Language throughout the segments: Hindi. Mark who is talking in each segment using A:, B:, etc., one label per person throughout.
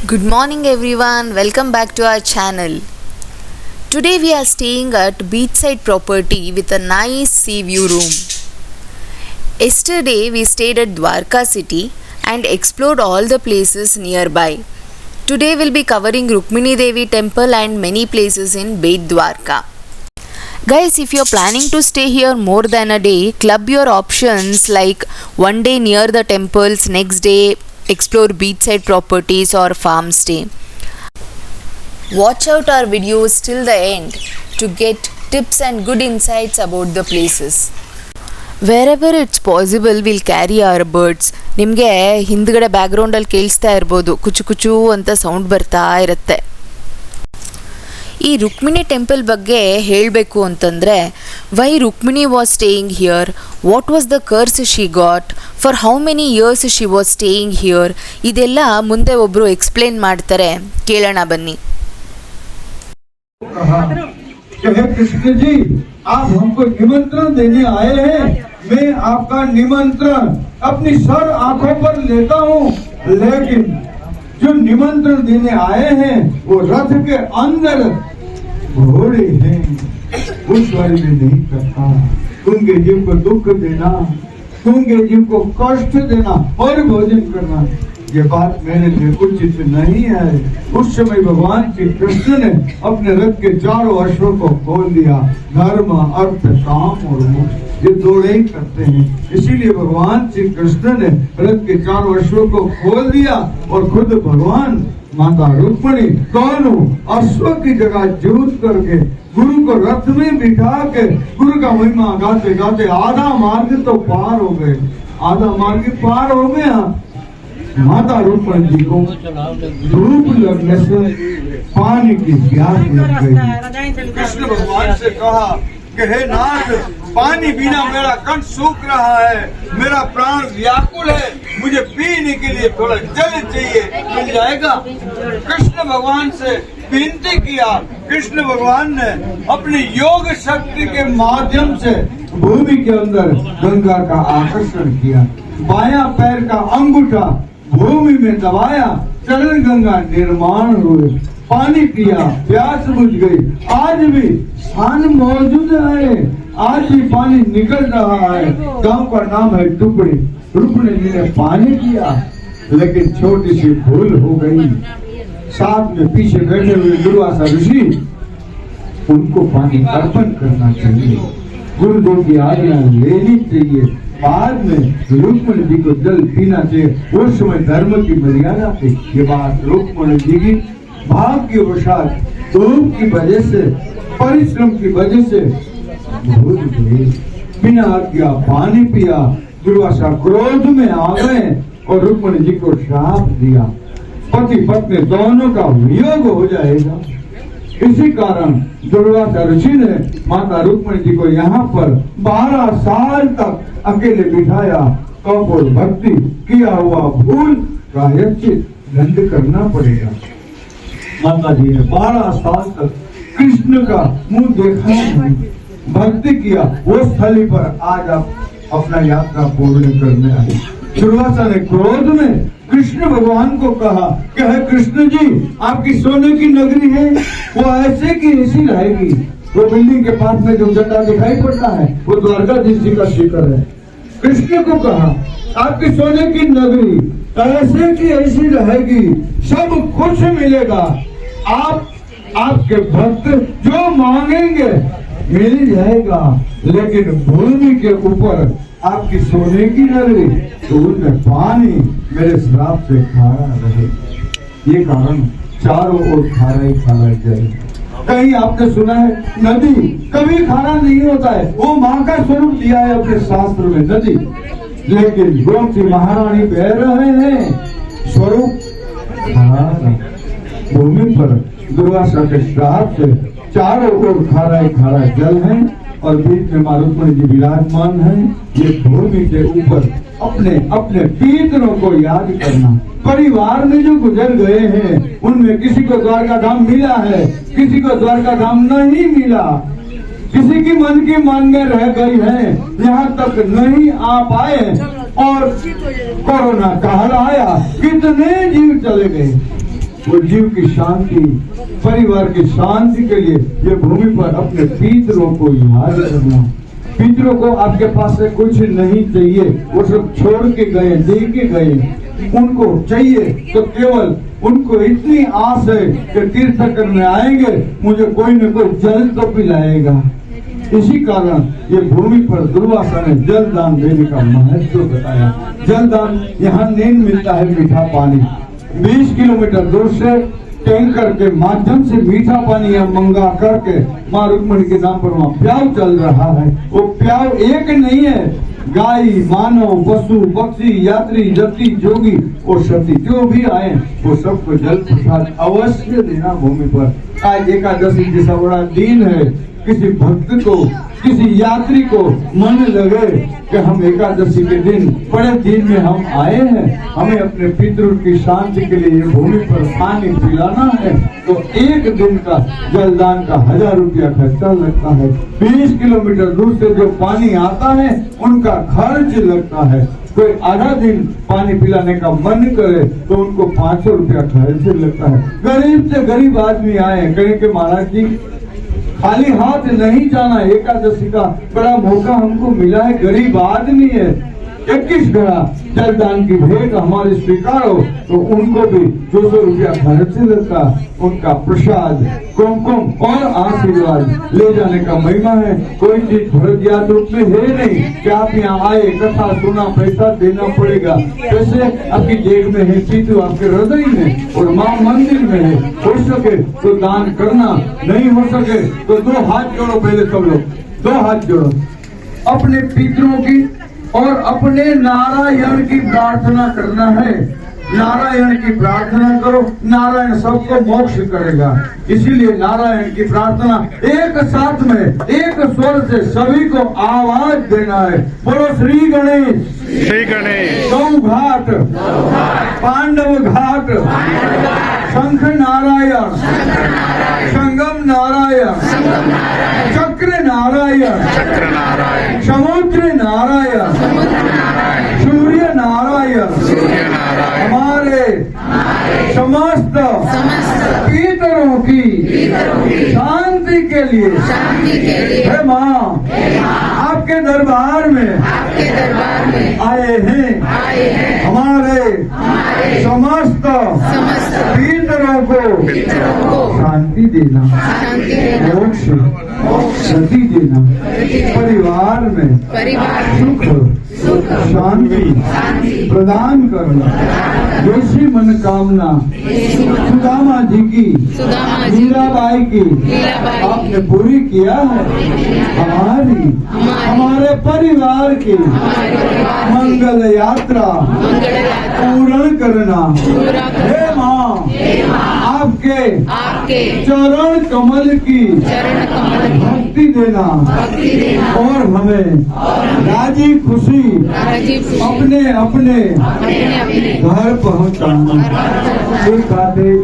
A: Good morning everyone, welcome back to our channel. Today we are staying at beachside property with a nice sea view room. Yesterday we stayed at Dwarka city and explored all the places nearby. Today we'll be covering Rukmini Devi temple and many places in Bet Dwarka. Guys, if you're planning to stay here more than a day, club your options like one day near the temples, next day explore beachside properties or farm stay. Watch out our videos till the end to get tips and good insights about the places. Wherever it's possible, we'll carry our birds. ನಿಮಗೆ ಹಿಂದ್ಗಡೆ ಬ್ಯಾಕ್ಗ್ರೌಂಡಲ್ಲಿ ಕೇಳಿಸ್ತಾ ಇರ್ಬೋದು, ಕುಚು ಕುಚು ಅಂತ ಸೌಂಡ್ ಬರ್ತಾ ಇರುತ್ತೆ. ಈ ರುಕ್ಮಿಣಿ ಟೆಂಪಲ್ ಬಗ್ಗೆ ಹೇಳಬೇಕು ಅಂತಂದರೆ, why Rukmini was staying here, what was the curse she got, for how many years she was staying here, ಇದೆಲ್ಲ ಮುಂದೆ ಒಬ್ಬರು ಎಕ್ಸ್ಪ್ಲೇನ್ ಮಾಡ್ತಾರೆ, ಕೇಳೋಣ ಬನ್ನಿ.
B: कृष्ण जी, आप हमको निमंत्रण देने आए हैं. मैं आपका निमंत्रण अपनी सर आंखों पर लेता हूँ, लेकिन जो निमंत्रण देने आए हैं वो रथ के अंदर घोड़े हैं, उस बारे में नहीं करता. तुमके जीव को दुख देना, तुमके जीव को कष्ट देना और भोजन करना, ये बात मेरे लिए उचित नहीं है. उस समय भगवान श्री कृष्ण ने अपने रथ के चारों अश्वों को खोल दिया. धर्म, अर्थ, काम और मोक्ष, ये दौड़े ही करते हैं. इसीलिए भगवान श्री कृष्ण ने रथ के चारों अश्वों को खोल दिया और खुद भगवान माता रुक्मिणी दोनों अश्व की जगह जूझ करके गुरु को रथ में बिठा के गुरु का महिमा गाते गाते आधा मार्ग तो पार हो गए. आधा मार्ग पार हो गया. माता रुक्मिणी जी को धूप लगने से पानी की प्यास लग गई. कृष्ण भगवान से कहा कि हे नाथ, पानी बिना मेरा कंठ सूख रहा है, मेरा प्राण व्याकुल है, मुझे पीने के लिए थोड़ा जल चाहिए, मिल जाएगा? कृष्ण भगवान से विनती किया. कृष्ण भगवान ने अपनी योग शक्ति के माध्यम से भूमि के अंदर गंगा का आकर्षण किया. बायां पैर का अंगूठा भूमि में दबाया, चरण गंगा निर्माण हुए. पानी पिया, प्यास बुझ गई. आज भी स्थान मौजूद है, आज भी पानी निकल रहा है. गांव का नाम है टुकड़ी. रुक्मिणी जी ने पानी पिया, लेकिन छोटी सी भूल हो गई. साथ में पीछे बैठे हुए दुर्वासा ऋषि, उनको पानी अर्पण करना चाहिए, गुरुदेव की आज्ञा लेनी चाहिए. बाद में रुक्मिणी जी को जल पीना चाहिए. उस समय धर्म की मर्यादा थी. ये बात रुक्मिणी जी की भाग्यवशात धूप की वजह से, परिश्रम की वजह से भूल गए. बिना आज्ञा पानी पिया. दुर्वासा क्रोध में आ गए और रुक्मिणी जी को श्राप दिया, पति पत्नी दोनों का वियोग हो जाएगा. इसी कारण दुर्वासा ऋषि ने माता रुक्मिणी जी को यहाँ पर 12 साल तक अकेले बिठाया. कठोर भक्ति किया हुआ भूल प्रायश्चित दंड करना पड़ेगा. माता जी ने 12 साल तक कृष्ण का मुंह देखा नहीं, भक्ति किया. वो स्थली पर आज आप अपना यात्रा पूर्ण करने आए. दुर्वासा ने क्रोध में कृष्ण भगवान को कहा कि हे कृष्ण जी, आपकी सोने की नगरी है, वो ऐसे की ऐसी रहेगी. वो बिल्डिंग के पास में जो झंडा दिखाई पड़ता है वो द्वारकाधीश जी का शिखर है. कृष्ण को कहा आपकी सोने की नगरी ऐसे की ऐसी रहेगी, सब कुछ मिलेगा, आप आपके भक्त जो मांगेंगे मिल जाएगा, लेकिन भूमि के ऊपर आपकी सोने की नगरी, तो उनमें पानी मेरे श्राप से खारा रहे. ये कारण चारों ओर खारा ही खारा जाए. कहीं आपने सुना है नदी कभी खारा नहीं होता है? वो माँ का स्वरूप दिया है अपने शास्त्र में नदी, लेकिन गोमती महारानी बह रहे हैं, स्वरूप खारा. भूमि पर दुर्वासा के श्राप से चारों ओर खारा ही खारा जल है और बीच में माँ रुक्मिणी जी विराजमान है. ये भूमि के ऊपर अपने अपने पितरों को याद करना. परिवार में जो गुजर गए हैं उनमें किसी को द्वारका धाम मिला है, किसी को द्वारका धाम नहीं मिला, किसी की मन की मान में रह गई है, यहाँ तक नहीं आ पाए और कोरोना काल आया, कितने जीव चले गए. वो जीव की शांति, परिवार की शांति के लिए ये भूमि पर अपने पितरों को याद करना। पितरों को आपके पास से कुछ नहीं चाहिए, वो सब छोड़ के गए, दे के गए। उनको चाहिए तो केवल उनको इतनी आस है कि तीर्थ करने आएंगे, मुझे कोई न कोई जल तो पिलाएगा। इसी कारण ये भूमि पर दुर्वासा ने जल दान देने का महत्व बताया। जल दान यहाँ नहीं मिलता है मीठा पानी, 20 किलोमीटर दूर से टैंकर के माध्यम से मीठा पानी यहाँ मंगा करके माँ रुक्मणी के नाम पर वहाँ प्याव चल रहा है। वो प्याव एक नहीं है, गाय, मानव, पशु, पक्षी, यात्री, जति, जोगी और सती जो भी आए वो सबको जल प्रसाद अवश्य देना भूमि पर। आज एकादशी जैसा बड़ा दिन है, किसी भक्त को, किसी यात्री को मन लगे कि हम एकादशी के दिन, बड़े दिन में हम आए हैं, हमें अपने पितरों की शांति के लिए भूमि पर पानी पिलाना है, तो एक दिन का जलदान का 1000 रुपया खर्चा लगता है। 20 किलोमीटर दूर से जो पानी आता है उनका खर्च लगता है। कोई आधा दिन पानी पिलाने का मन करे तो उनको 500 रुपया खर्च लगता है। गरीब से गरीब आदमी आए, कहें कि महाराज जी खाली हाथ नहीं जाना, एकादशी का बड़ा मौका हमको मिला है, गरीब आदमी है, 21 घड़ा जलदान की भेंट हमारे स्वीकार हो, तो उनको भी 200 रुपया खर्च लगता। उनका प्रसाद, कुमकुम और आशीर्वाद ले जाने का महिमा है। कोई चीज फर्जियात रूप में है नहीं कि आप यहाँ आए, कथा सुना, पैसा देना पड़ेगा। पैसे आपकी जेब में है, चित्र आपके हृदय में और माँ मंदिर में है। हो सके तो दान करना, नहीं हो सके तो 2 हाथ जोड़ो। पहले सब लोग 2 हाथ जोड़ो, अपने पितरों की और अपने नारायण की प्रार्थना करना है। नारायण की प्रार्थना करो, नारायण सबको मोक्ष करेगा। इसीलिए नारायण की प्रार्थना एक साथ में, एक स्वर से सभी को आवाज देना है। बोलो श्री गणेश,
C: श्री गणेश।
B: गौ घाट, पांडव घाट, शंख नारायण, संगम नारायण, चक्र नारायण, समुद्र नारायण, सूर्य नारायण, हमारे समस्त पितरों की शांति के लिए हे माँ आपके दरबार में आए हैं। हमारे समस्त पितरों को शांति देना, मोक्ष, गति देना, परिवार में सुख शांति प्रदान करना। जैसी मनोकामना सुदामा जी की, मीराबाई की आपने पूरी किया है, हमारे परिवार की मंगल यात्रा पूर्ण करना। हे माँ आपके चरण कमल की भक्ति देना और हमें राजी खुशी अपने घर पहुंचाना। एक बात है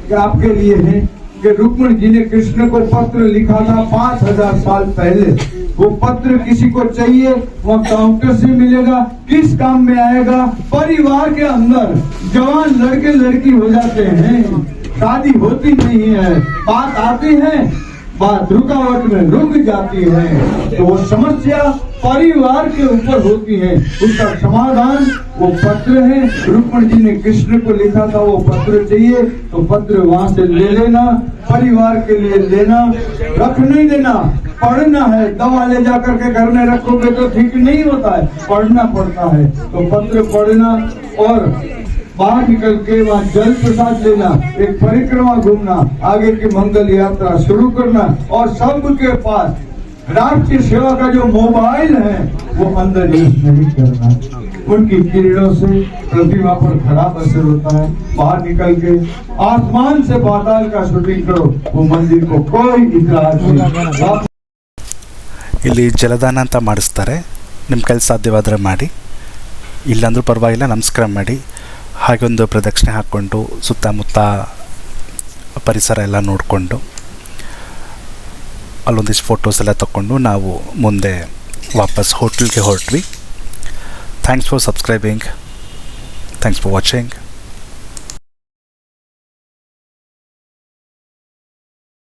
B: कि आपके लिए है कि रुक्मणी जी ने कृष्ण को पत्र लिखा था 5000 साल पहले। वो पत्र किसी को चाहिए, वो काउंटर से मिलेगा, किस काम में आएगा? परिवार के अंदर जवान लड़के लड़की हो जाते हैं, शादी होती नहीं है, बात आती है, बात रुकावट में रुक जाती है, तो वो समस्या परिवार के ऊपर होती है। उसका समाधान वो पत्र है। रुक्मणी जी ने कृष्ण को लिखा था, वो पत्र चाहिए तो पत्र वहाँ से ले लेना, परिवार के लिए लेना, रख नहीं देना। पढ़ना है, दवा ले जाकर के घर में रखोगे तो ठीक नहीं होता है, पढ़ना पड़ता है। तो पत्र पढ़ना और बाहर निकल के वहाँ जल प्रसाद लेना, एक परिक्रमा घूमना, आगे की मंगल यात्रा शुरू करना और सबके पास राष्ट्रीय सेवा का जो मोबाइल है वो अंदर यूज नहीं करना। उनकी किरणों से प्रतिमा पर खराब असर होता है। बाहर निकल के आसमान से पाताल का शूटिंग करो, वो मंदिर को कोई इतिहास नहीं।
C: ಇಲ್ಲಿ ಜಲದಾನ ಅಂತ ಮಾಡಿಸ್ತಾರೆ, ನಿಮ್ಮ ಕೈಲಿ ಸಾಧ್ಯವಾದರೆ ಮಾಡಿ, ಇಲ್ಲಾಂದ್ರೂ ಪರವಾಗಿಲ್ಲ ನಮಸ್ಕಾರ ಮಾಡಿ, ಹಾಗೆ ಒಂದು ಪ್ರದಕ್ಷಿಣೆ ಹಾಕ್ಕೊಂಡು ಸುತ್ತಮುತ್ತ ಪರಿಸರ ಎಲ್ಲ ನೋಡಿಕೊಂಡು ಅಲ್ಲೊಂದಿಷ್ಟು ಫೋಟೋಸ್ ಎಲ್ಲ ತಗೊಂಡು ನಾವು ಮುಂದೆ ವಾಪಸ್ ಹೋಟೆಲ್ಗೆ ಹೊರಟ್ವಿ. Thanks for subscribing, thanks for watching.